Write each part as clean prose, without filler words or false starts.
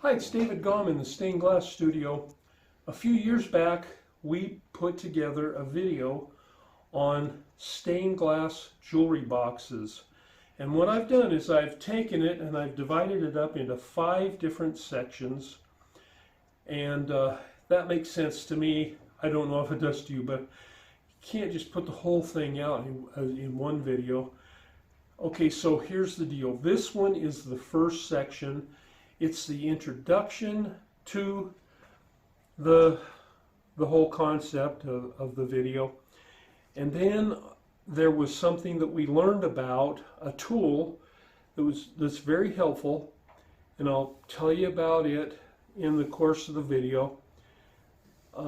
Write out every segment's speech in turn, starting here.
Hi, it's David Gomm in the Stained Glass Studio. A few years back, we put together a video on stained glass jewelry boxes. And what I've done is I've taken it and I've divided it up into 5 different sections. And that makes sense to me. I don't know if it does to you, but you can't just put the whole thing out in one video. Okay, so here's the deal. This one is the first section. It's the introduction to the whole concept of the video. And then there was something that we learned about, a tool that's very helpful, and I'll tell you about it in the course of the video. It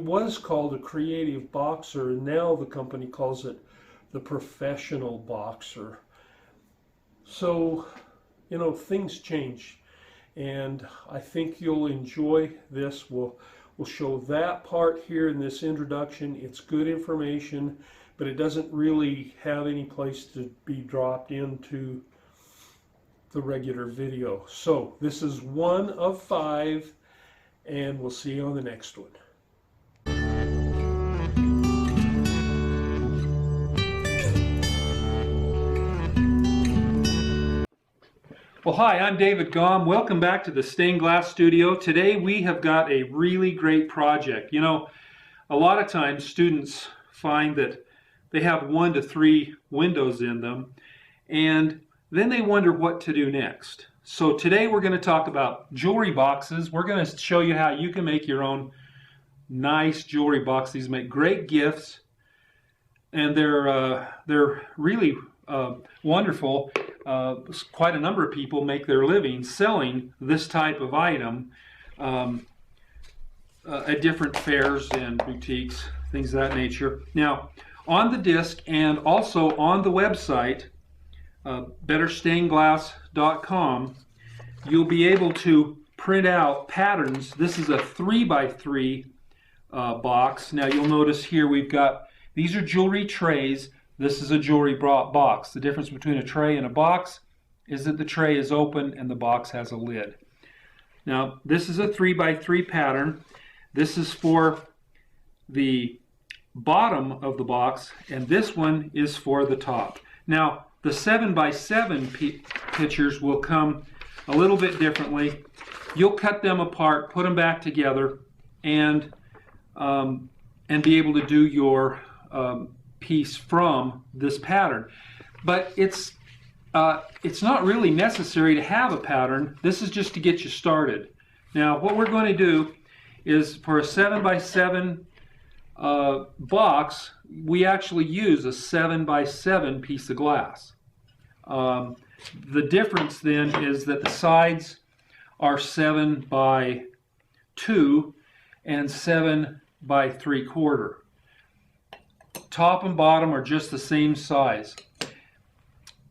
was called a creative boxer, and now the company calls it the professional boxer. So, you know, things change, and I think you'll enjoy this. We'll show that part here in this introduction. It's good information, but it doesn't really have any place to be dropped into the regular video. So this is one of 5, and we'll see you on the next one. Well, hi, I'm David Gomm. Welcome back to the Stained Glass Studio. Today we have got a really great project. You know, a lot of times students find that they have 1 to 3 windows in them, and then they wonder what to do next. So today we're going to talk about jewelry boxes. We're going to show you how you can make your own nice jewelry box. These make great gifts, and they're really wonderful. Quite a number of people make their living selling this type of item at different fairs and boutiques, things of that nature. Now, on the disc and also on the website, betterstainedglass.com, you'll be able to print out patterns. This is a 3x3 box. Now, you'll notice here these are jewelry trays. This is a jewelry box. The difference between a tray and a box is that the tray is open and the box has a lid. Now, this is a 3x3 pattern. This is for the bottom of the box, and this one is for the top. Now, the 7x7 pictures will come a little bit differently. You'll cut them apart, put them back together, and be able to do your piece from this pattern. But it's not really necessary to have a pattern. This is just to get you started. Now, what we're going to do is, for a 7x7 box, we actually use a 7x7 piece of glass. The difference then is that the sides are 7x2 and 7x3/4. Top and bottom are just the same size.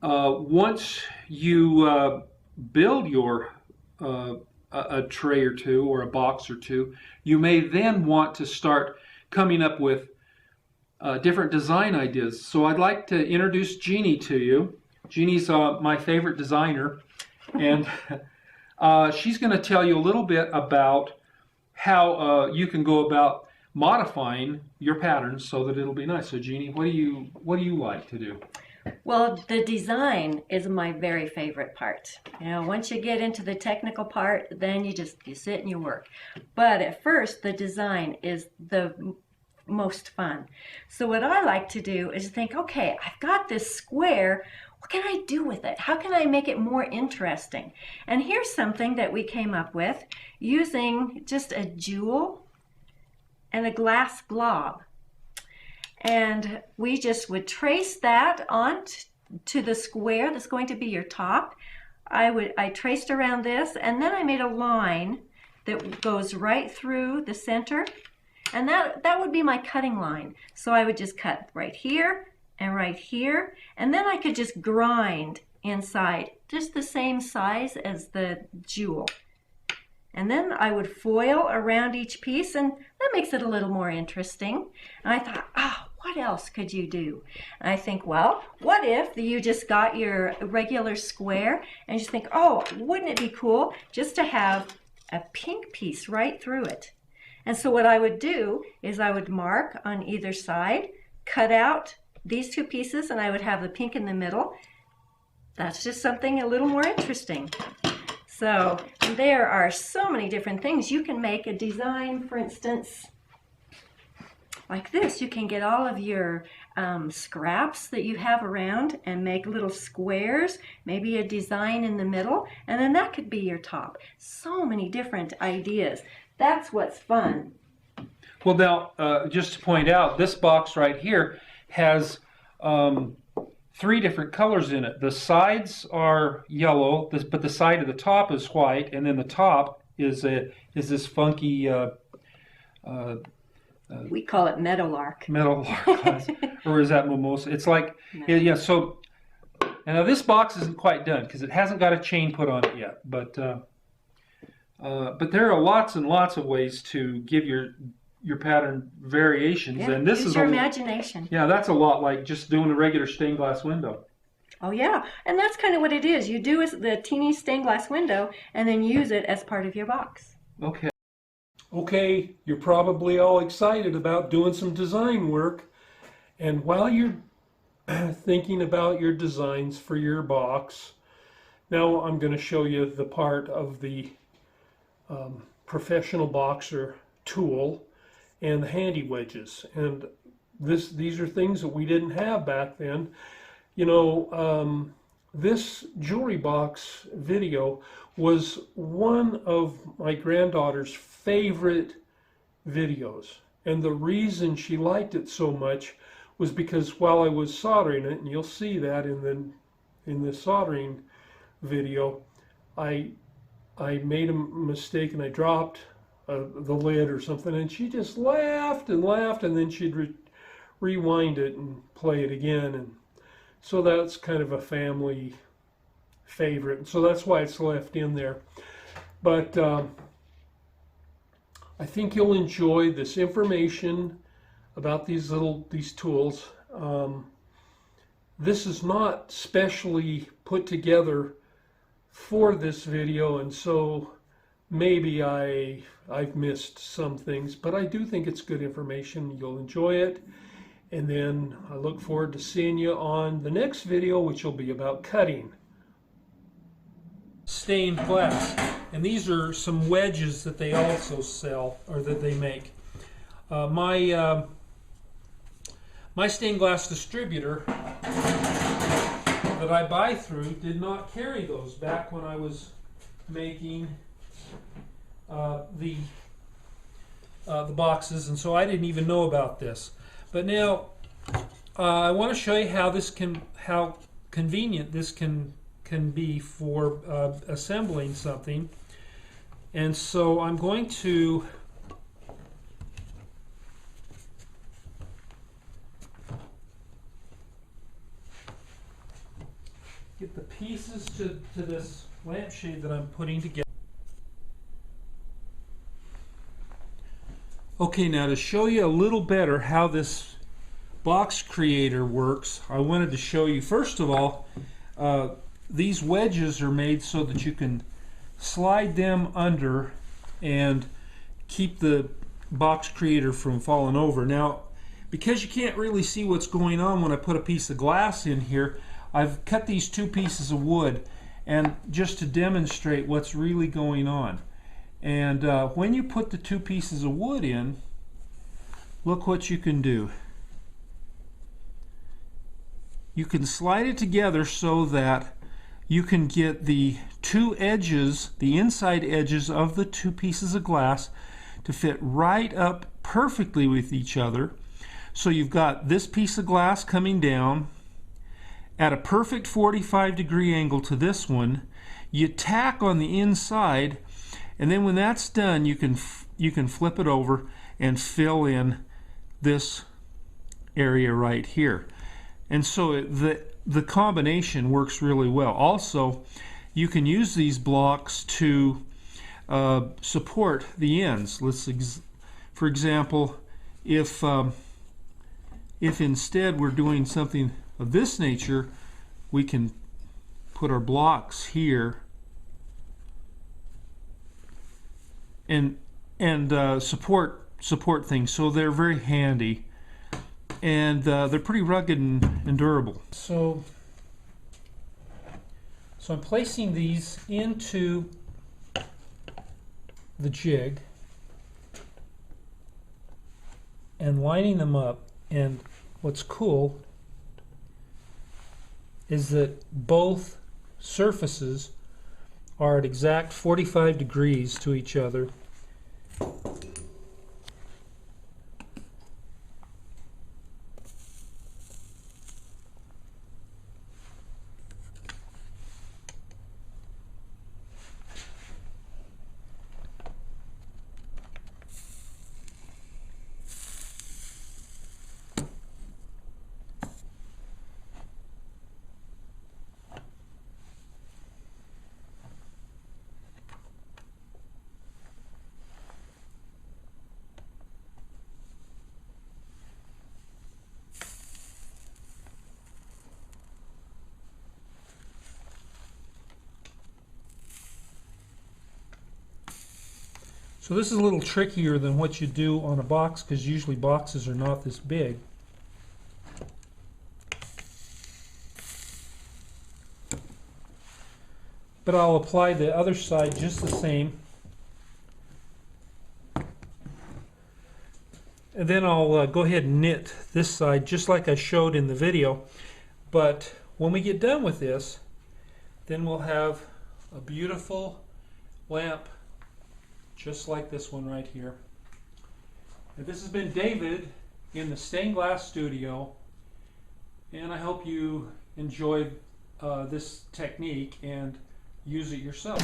Once you build your a tray or two or a box or two, you may then want to start coming up with different design ideas. So I'd like to introduce Jeannie to you. Jeannie's my favorite designer, and she's going to tell you a little bit about how you can go about modifying your patterns so that it'll be nice. So Jeannie, what do you like to do? Well, the design is my very favorite part. You know, once you get into the technical part, then you sit and you work. But at first, the design is the most fun. So what I like to do is think, okay, I've got this square. What can I do with it? How can I make it more interesting? And here's something that we came up with using just a jewel and a glass blob. And we just would trace that on to the square that's going to be your top. I traced around this, and then I made a line that goes right through the center, and that would be my cutting line. So I would just cut right here and right here, and then I could just grind inside, just the same size as the jewel. And then I would foil around each piece, and that makes it a little more interesting. And I thought, oh, what else could you do? And I think, well, what if you just got your regular square and you just think, oh, wouldn't it be cool just to have a pink piece right through it? And so what I would do is I would mark on either side, cut out these two pieces, and I would have the pink in the middle. That's just something a little more interesting. So there are so many different things. You can make a design, for instance, like this. You can get all of your scraps that you have around and make little squares, maybe a design in the middle, and then that could be your top. So many different ideas. That's what's fun. Well, now, just to point out, this box right here has 3 different colors in it. The sides are yellow, but the side of the top is white, and then the top is this funky we call it meadowlark. Meadowlark, or is that mimosa? It's like, yeah. So, and now this box isn't quite done because it hasn't got a chain put on it yet. But there are lots and lots of ways to give your pattern variations, Yeah, and this use is your imagination. Yeah, that's a lot like just doing a regular stained glass window. Oh yeah, and that's kind of what it is. You do the teeny stained glass window and then use it as part of your box. Okay. Okay, you're probably all excited about doing some design work, and while you're thinking about your designs for your box, now I'm going to show you the part of the professional boxer tool and the handy wedges. And these are things that we didn't have back then. You know, this jewelry box video was one of my granddaughter's favorite videos, and the reason she liked it so much was because while I was soldering it, and you'll see that in the soldering video, I made a mistake and I dropped the lid or something, and she just laughed and laughed, and then she'd rewind it and play it again. And so that's kind of a family favorite, and so that's why it's left in there. But I think you'll enjoy this information about these tools. This is not specially put together for this video, and so maybe I've missed some things, but I do think it's good information. You'll enjoy it. And then I look forward to seeing you on the next video, which will be about cutting stained glass. And these are some wedges that they also sell, or that they make. My stained glass distributor that I buy through did not carry those back when I was making the boxes, and so I didn't even know about this. But now I want to show you how convenient this can be for assembling something. And so I'm going to get the pieces to this lampshade that I'm putting together. Okay, now to show you a little better how this box creator works, I wanted to show you, first of all, these wedges are made so that you can slide them under and keep the box creator from falling over. Now, because you can't really see what's going on when I put a piece of glass in here, I've cut these 2 pieces of wood, and just to demonstrate what's really going on. And when you put the 2 pieces of wood in, look what you can do. You can slide it together so that you can get the 2 edges, the inside edges of the 2 pieces of glass to fit right up perfectly with each other. So you've got this piece of glass coming down at a perfect 45-degree angle to this one. You tack on the inside, and then when that's done, you can flip it over and fill in this area right here. And so the combination works really well. Also, you can use these blocks to support the ends. For example, if if instead we're doing something of this nature, we can put our blocks here and support things, so they're very handy, and they're pretty rugged and durable. So I'm placing these into the jig and lining them up, and what's cool is that both surfaces are at exact 45 degrees to each other. So this is a little trickier than what you do on a box, because usually boxes are not this big. But I'll apply the other side just the same. And then I'll go ahead and knit this side just like I showed in the video. But when we get done with this, then we'll have a beautiful lamp just like this one right here. And this has been David in the Stained Glass Studio, and I hope you enjoyed this technique and use it yourself.